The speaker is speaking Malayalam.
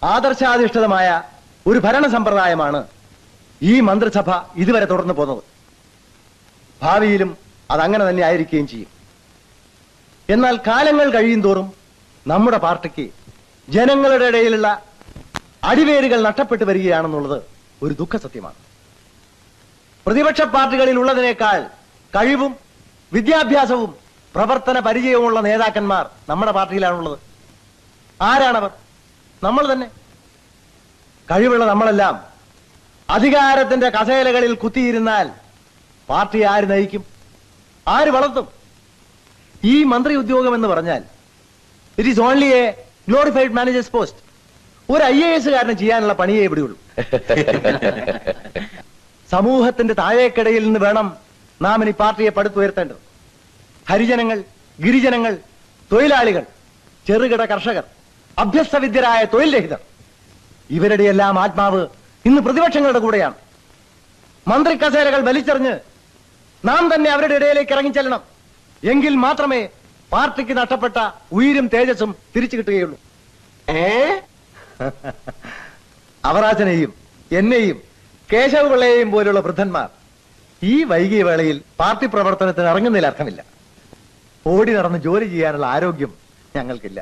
ആദർശാധിഷ്ഠിതമായ ഒരു ഭരണ സമ്പ്രദായമാണ് ഈ മന്ത്രിസഭ ഇതുവരെ തുടർന്നു പോകുന്നത്. ഭാവിയിലും അതങ്ങനെ തന്നെ ആയിരിക്കുകയും ചെയ്യും. എന്നാൽ കാലങ്ങൾ കഴിയും തോറും നമ്മുടെ പാർട്ടിക്ക് ജനങ്ങളുടെ ഇടയിലുള്ള അടിവേരുകൾ നഷ്ടപ്പെട്ടു വരികയാണെന്നുള്ളത് ഒരു ദുഃഖസത്യമാണ്. പ്രതിപക്ഷ പാർട്ടികളിൽ ഉള്ളതിനേക്കാൾ കഴിവും വിദ്യാഭ്യാസവും പ്രവർത്തന പരിചയവുമുള്ള നേതാക്കന്മാർ നമ്മുടെ പാർട്ടിയിലാണുള്ളത്. ആരാണവർ? നമ്മൾ തന്നെ. കഴിവുള്ള നമ്മളെല്ലാം അധികാരത്തിന്റെ കസേലകളിൽ കുത്തിയിരുന്നാൽ പാർട്ടി ആര് നയിക്കും? ആര് വളർത്തും? ഈ മന്ത്രി ഉദ്യോഗം എന്ന് പറഞ്ഞാൽ it is only A glorified managers post. ഒരു IAS കാരന് ചെയ്യാനുള്ള പണിയേ ഇവിടെയുള്ളൂ. സമൂഹത്തിന്റെ താഴേക്കിടയിൽ നിന്ന് വേണം നാം ഇനി പാർട്ടിയെ പടുത്തുയർത്തേണ്ടത്. ഹരിജനങ്ങൾ, ഗിരിജനങ്ങൾ, തൊഴിലാളികൾ, ചെറുകിട കർഷകർ, അഭ്യസ്തവിദ്യരായ തൊഴിൽ രഹിതർ, ഇവരുടെ എല്ലാം ആത്മാവ് ഇന്ന് പ്രതിപക്ഷങ്ങളുടെ കൂടെയാണ്. മന്ത്രി കസേരകൾ വലിച്ചെറിഞ്ഞ് നാം തന്നെ അവരുടെ ഇടയിലേക്ക് ഇറങ്ങിച്ചെല്ലണം. എങ്കിൽ മാത്രമേ പാർട്ടിക്ക് നഷ്ടപ്പെട്ട ഉയിരും തേജസ്സും തിരിച്ചു കിട്ടുകയുള്ളൂ. അവറാച്ചനെയും എന്നെയും കേശവപിള്ളയെയും പോലുള്ള വൃദ്ധന്മാർ ഈ വൈകിയ വേളയിൽ പാർട്ടി പ്രവർത്തനത്തിന് ഇറങ്ങുന്നതിൽ അർത്ഥമില്ല. ഓടി നടന്ന് ജോലി ചെയ്യാനുള്ള ആരോഗ്യം ഞങ്ങൾക്കില്ല.